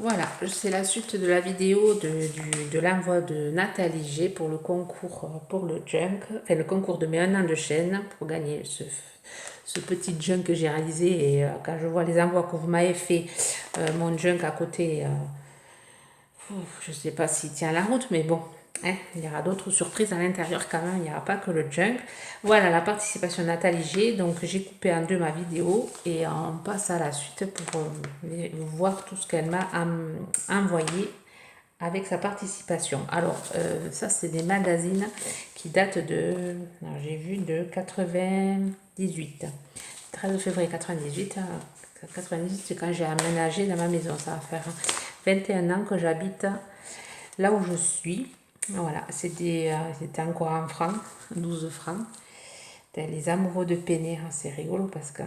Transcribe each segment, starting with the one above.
Voilà, c'est la suite de la vidéo de l'envoi de Nathalie G pour le concours pour le junk, enfin le concours de mes 1 an de chaîne pour gagner ce petit junk que j'ai réalisé. Et quand je vois les envois que vous m'avez fait, mon junk à côté, je ne sais pas s'il tient la route, mais bon, hein, il y aura d'autres surprises à l'intérieur quand même, il n'y aura pas que le junk. Voilà la participation de Nathalie G. Donc j'ai coupé en deux ma vidéo et on passe à la suite pour voir tout ce qu'elle m'a envoyé avec sa participation. Alors ça c'est des magazines qui datent de, j'ai vu de 98, 13 février 98. 98 c'est quand j'ai aménagé dans ma maison, ça va faire 21 ans que j'habite là où je suis. Voilà, c'était encore en francs, 12 francs. Les amoureux de Péné, c'est rigolo parce que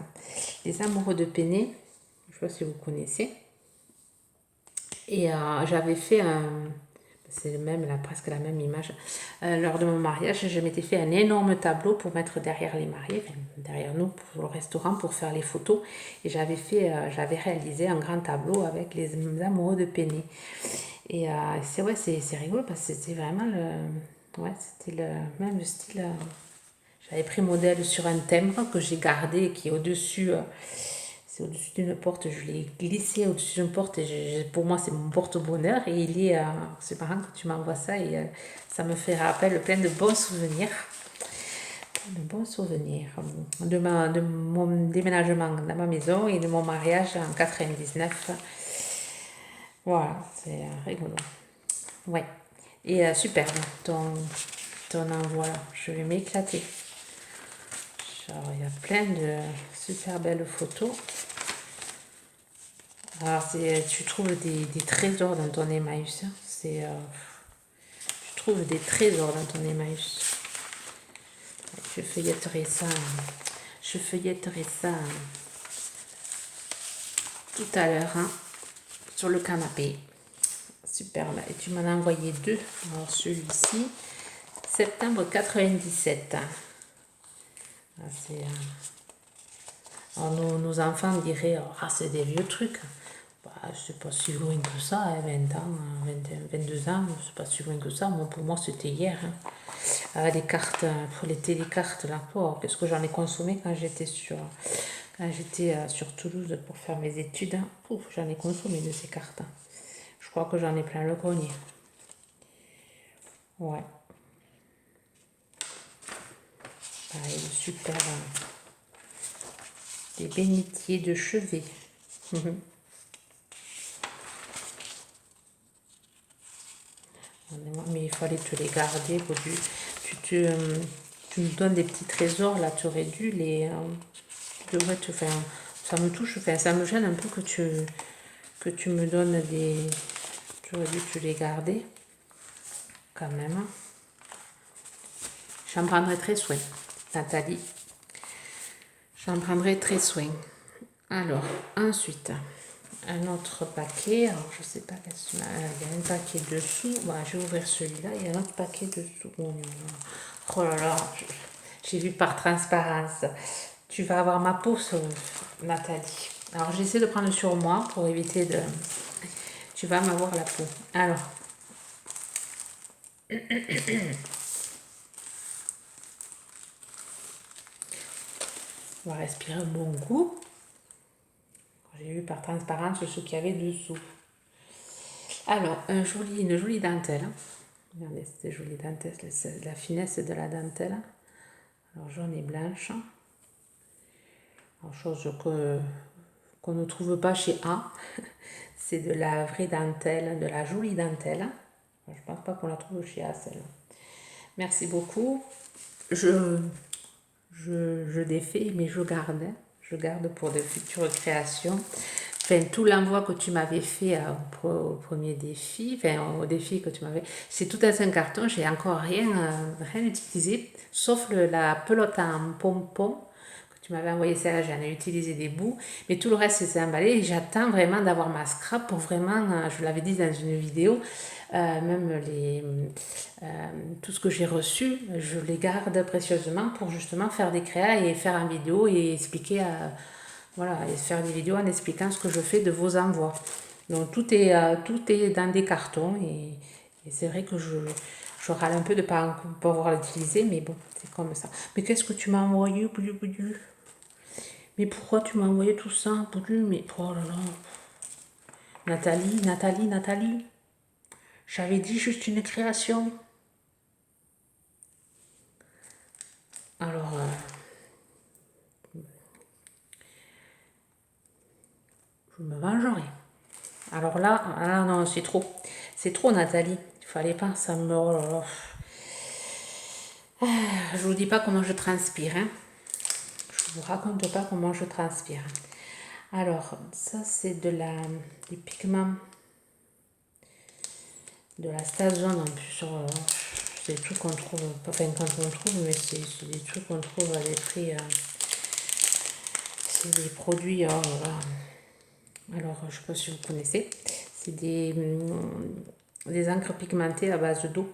les amoureux de Péné, je ne sais pas si vous connaissez, et j'avais fait c'est même là, presque la même image, lors de mon mariage, je m'étais fait un énorme tableau pour mettre derrière les mariés, enfin, derrière nous pour le restaurant pour faire les photos, et j'avais réalisé un grand tableau avec les amoureux de Péné. Et c'est ouais, c'est rigolo parce que c'était vraiment c'était le même style. J'avais pris modèle sur un timbre que j'ai gardé, qui est au-dessus, c'est au-dessus d'une porte. Je l'ai glissé au-dessus d'une porte et pour moi c'est mon porte-bonheur. Et c'est marrant que tu m'envoies ça et ça me fait rappel plein de bons souvenirs. De bons souvenirs de mon déménagement dans ma maison et de mon mariage en 99. Voilà, c'est rigolo. Ouais. Et super, ton envoi là. Je vais m'éclater. Alors, il y a plein de super belles photos. Alors, tu trouves des trésors dans ton Emmaüs. Tu trouves des trésors dans ton Emmaüs. Je feuilletterai ça. Je feuilletterai ça tout à l'heure sur le canapé. Super. Et tu m'en as envoyé 2. Alors, celui-ci, septembre 97. Alors, nos enfants diraient c'est des vieux trucs. Bah, c'est pas si loin que ça, 20 ans, 21, 22 ans, c'est pas si loin que ça. Moi, pour moi, c'était hier. Les cartes, pour les télécartes, là, qu'est-ce que j'en ai consommé quand j'étais sur Toulouse pour faire mes études. J'en ai consommé de ces cartes. Je crois que j'en ai plein le grenier. Ouais. Pareil, super. Des bénitiers de chevet. Mais il fallait te les garder. Tu me donnes des petits trésors là, tu aurais dû les. Tu devrais te faire. Ça me touche, ça me gêne un peu que tu me donnes des. Tu aurais dû te les garder. Quand même. J'en prendrai très soin, Nathalie. J'en prendrai très soin. Alors, ensuite, un autre paquet. Alors, je sais pas qu'est-ce qu'il y a un paquet dessous. Bon, je vais ouvrir celui-là. Il y a un autre paquet dessous. Oh là là, j'ai vu par transparence. Tu vas avoir ma peau, Nathalie. Alors, j'essaie de prendre sur moi pour éviter de... Tu vas m'avoir la peau. Alors... On va respirer un bon coup. J'ai vu par transparence ce qu'il y avait dessous. Alors, une jolie dentelle. Regardez, cette jolie dentelle, la finesse de la dentelle. Alors, jaune et blanche. Alors, chose qu'on ne trouve pas chez A. C'est de la vraie dentelle, de la jolie dentelle. Je ne pense pas qu'on la trouve chez A, celle-là. Merci beaucoup. Je défais, mais je garde. Je garde pour de futures créations. Enfin, tout l'envoi que tu m'avais fait au premier défi, au défi que tu m'avais, c'est tout un carton, j'ai encore rien utilisé, sauf la pelote en pompon que tu m'avais envoyé, celle-là, j'en ai utilisé des bouts, mais tout le reste c'est emballé et j'attends vraiment d'avoir ma scrap pour vraiment, je l'avais dit dans une vidéo, même tout ce que j'ai reçu, je les garde précieusement pour justement faire des créas et faire une vidéo et expliquer voilà, et faire des vidéos en expliquant ce que je fais de vos envois. Donc tout est dans des cartons et c'est vrai que je râle un peu de ne pas pouvoir l'utiliser, mais bon, c'est comme ça. Mais qu'est-ce que tu m'as envoyé, Boudu Boudu? Mais pourquoi tu m'as envoyé tout ça, Boudu? Mais oh là là. Nathalie, Nathalie, Nathalie. J'avais dit juste une création. Alors, je me vengerai. Alors là, ah non, c'est trop. C'est trop, Nathalie. Il fallait pas, ça me... Oh là là. Je vous dis pas comment je transpire. Hein. Je vous raconte pas comment je transpire. Alors, ça c'est du pigment de la Stazone en plus. C'est des trucs qu'on trouve, enfin quand on trouve, mais c'est des trucs qu'on trouve à des prix. C'est des produits. Alors, je sais pas si vous connaissez. C'est des encres pigmentées à base d'eau.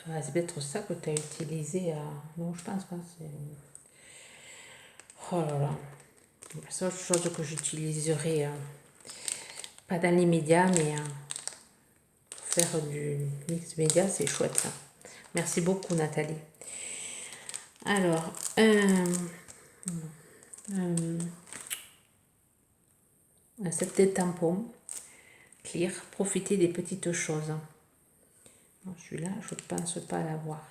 C'est peut-être ça que tu as utilisé. Non, je pense pas. Oh là là. C'est autre chose que j'utiliserai. Pas dans les médias, mais pour faire du mix média, c'est chouette ça. Merci beaucoup, Nathalie. Alors, un set de tampons clear. Profitez des petites choses. Celui-là, je ne pense pas l'avoir.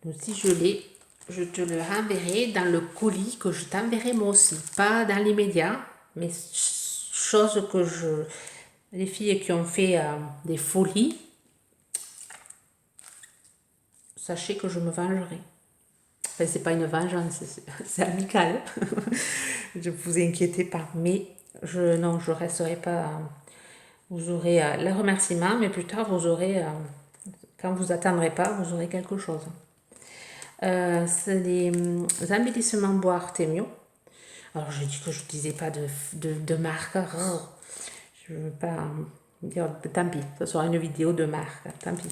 Donc, si je l'ai, je te le renverrai dans le colis que je t'enverrai moi aussi. Pas dans les médias, mais chose que les filles qui ont fait des folies, sachez que je me vengerai. Enfin, c'est pas une vengeance, c'est amical. Ne vous inquiétez pas. Mais non, je resterai pas. Vous aurez le remerciement, mais plus tard, vous aurez, quand vous attendrez pas, vous aurez quelque chose. C'est des embellissements bois Artemio. Alors, je dis que je ne disais pas de marque. Je ne veux pas dire, tant pis, ce sera une vidéo de marque. Tant pis.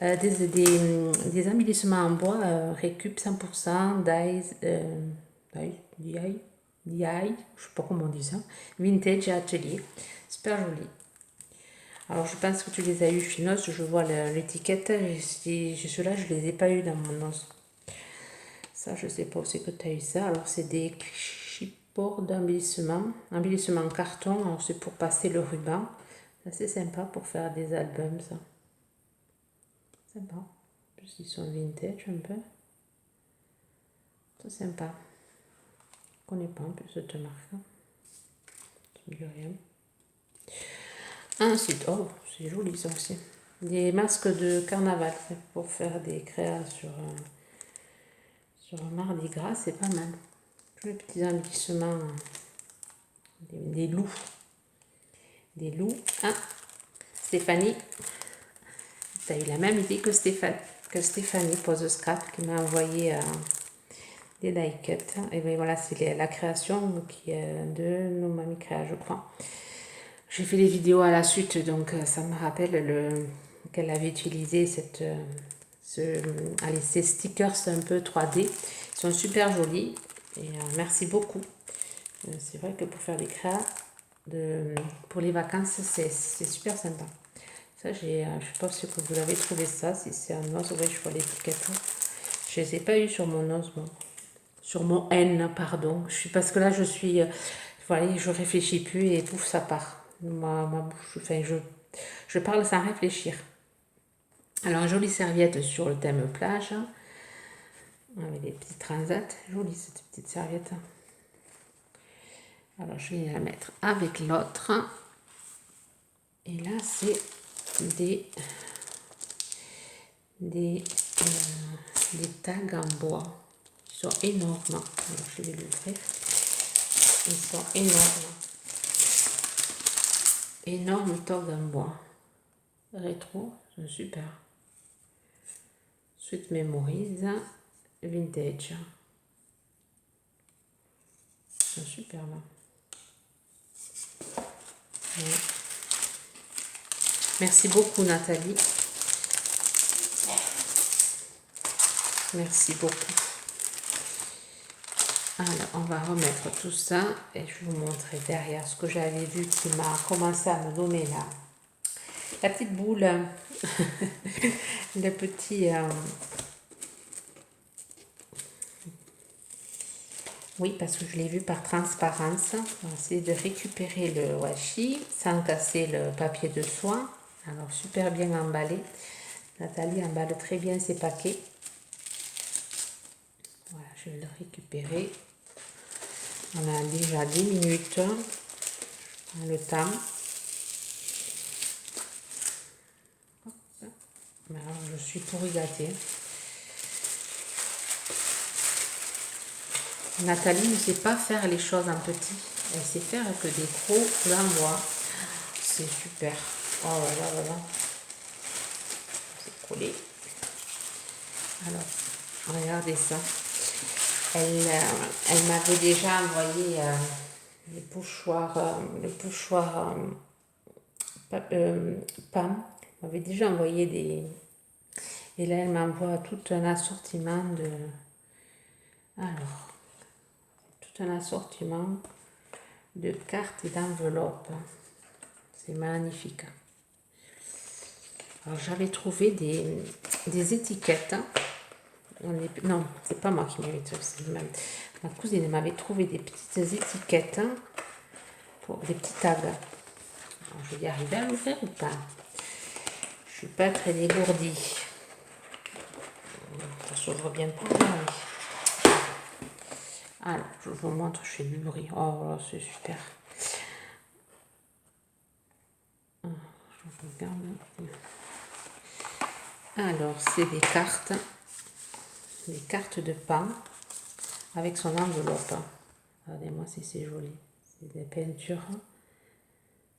Des embellissements en bois récup 100% DI, je ne sais pas comment on dit ça, vintage et atelier. Super joli. Alors je pense que tu les as eu chez Nos, je vois l'étiquette, ceux-là je les ai pas eu dans mon os. Ça je sais pas où c'est que tu as eu ça. Alors c'est des chipboards d'embellissement, embellissement en carton, alors c'est pour passer le ruban. C'est sympa pour faire des albums ça. Sympa. En plus ils sont vintage un peu. C'est sympa. Je connais pas en plus cette marque. Ça me dit rien. Ensuite, oh, c'est joli ça aussi. Des masques de carnaval pour faire des créas sur un mardi gras, c'est pas mal. Tous les petits embellissements, des loups. Des loups. Ah, Stéphanie, tu as eu la même idée que Stéphanie, Pose Scrap, qui m'a envoyé des die cuts. Et bien voilà, c'est la création qui est de nos mamies créa, je crois. J'ai fait les vidéos à la suite, donc ça me rappelle qu'elle avait utilisé ces stickers un peu 3D. Ils sont super jolis et merci beaucoup. C'est vrai que pour faire des créas pour les vacances, c'est super sympa. Ça, je sais pas si vous l'avez trouvé ça, si c'est un os, oui, je vois l'étiquette. Je ne les ai pas eu sur mon os, bon. Sur mon N, pardon. Parce que là, voilà, je réfléchis plus et tout, ça part. Ma bouche, enfin, je parle sans réfléchir. Alors, jolie serviette sur le thème plage. Avec des petits transats. Jolie cette petite serviette. Alors, je vais la mettre avec l'autre. Et là, c'est des tags en bois. Ils sont énormes. Alors, je vais l'ouvrir. Ils sont énormes. Énorme tags en bois. Rétro, c'est super. Sweet Memories, vintage. C'est super là. Ouais. Merci beaucoup Nathalie. Merci beaucoup. Alors, on va remettre tout ça et je vais vous montrer derrière ce que j'avais vu qui m'a commencé à me donner la petite boule, le petit... oui, parce que je l'ai vu par transparence. On va essayer de récupérer le washi sans casser le papier de soie. Alors, super bien emballé. Nathalie emballe très bien ses paquets. Voilà, je vais le récupérer. On a déjà 10 minutes. Le temps. Alors, je suis pourri gâtée. Nathalie ne sait pas faire les choses en petit. Elle sait faire que des gros l'envoi. C'est super. Oh là là là là. C'est collé. Alors, regardez ça. Elle m'avait déjà envoyé le pochoir Pam. Elle m'avait déjà envoyé des... Et là, elle m'envoie tout un assortiment de... Alors, tout un assortiment de cartes et d'enveloppes. C'est magnifique. Alors, j'avais trouvé des étiquettes. Non, c'est pas moi qui m'avais trouvé. Ma cousine m'avait trouvé des petites étiquettes pour des petits tags. Alors, je vais y arriver à l'ouvrir ou pas? Je suis pas très dégourdie. Ça s'ouvre bien pas mal. Alors, je vous montre, je fais du bruit. Oh, là, c'est super. Je regarde. Alors, c'est des cartes de pain avec son enveloppe. Regardez-moi si c'est joli. C'est des peintures.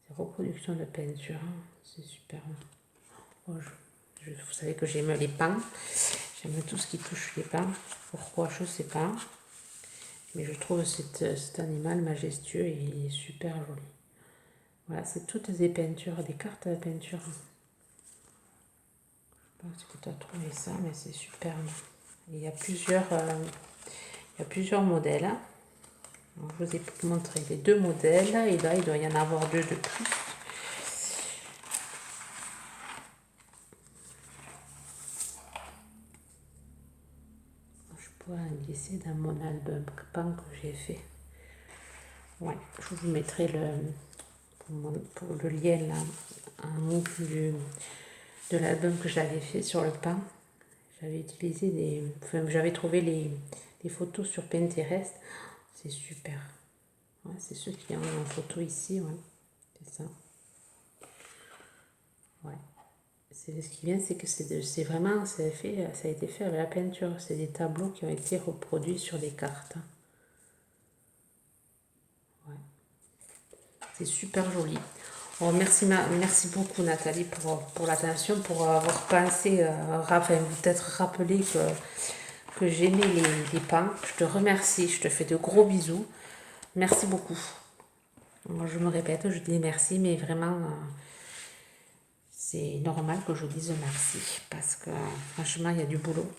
C'est reproduction de peinture. C'est super. Oh, vous savez que j'aime les pains. J'aime tout ce qui touche les pains. Pourquoi, je ne sais pas. Mais je trouve cet animal majestueux et il est super joli. Voilà, c'est toutes des peintures, des cartes de peinture. Je sais pas si tu as trouvé ça, mais c'est superbe. Il y a plusieurs modèles. Alors, je vous ai montré les 2 modèles et là il doit y en avoir 2 de plus. Je pourrais en glisser dans mon album pain que j'ai fait. Ouais, je vous mettrai pour le lien là, en haut de l'album que j'avais fait sur le pain. J'avais utilisé j'avais trouvé les photos sur Pinterest. C'est super. Ouais, c'est ceux qui ont en photo ici, ouais. C'est ça. Ouais. Ce qui vient, c'est que c'est vraiment, ça a été fait avec la peinture. C'est des tableaux qui ont été reproduits sur les cartes. Ouais. C'est super joli. Oh, merci beaucoup Nathalie pour l'attention, pour avoir pensé, peut-être rappelé que j'aimais les pains. Je te remercie, je te fais de gros bisous. Merci beaucoup. Moi, je me répète, je dis merci, mais vraiment, c'est normal que je dise merci parce que franchement, il y a du boulot.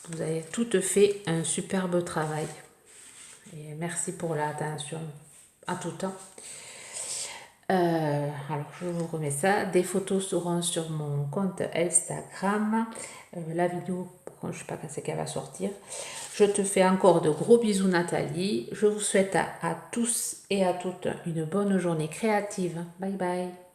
Vous avez toutes fait un superbe travail. Et merci pour l'attention à tout temps. Alors, je vous remets ça. Des photos seront sur mon compte Instagram. La vidéo, je ne sais pas quand c'est qu'elle va sortir. Je te fais encore de gros bisous Nathalie. Je vous souhaite à tous et à toutes une bonne journée créative. Bye bye.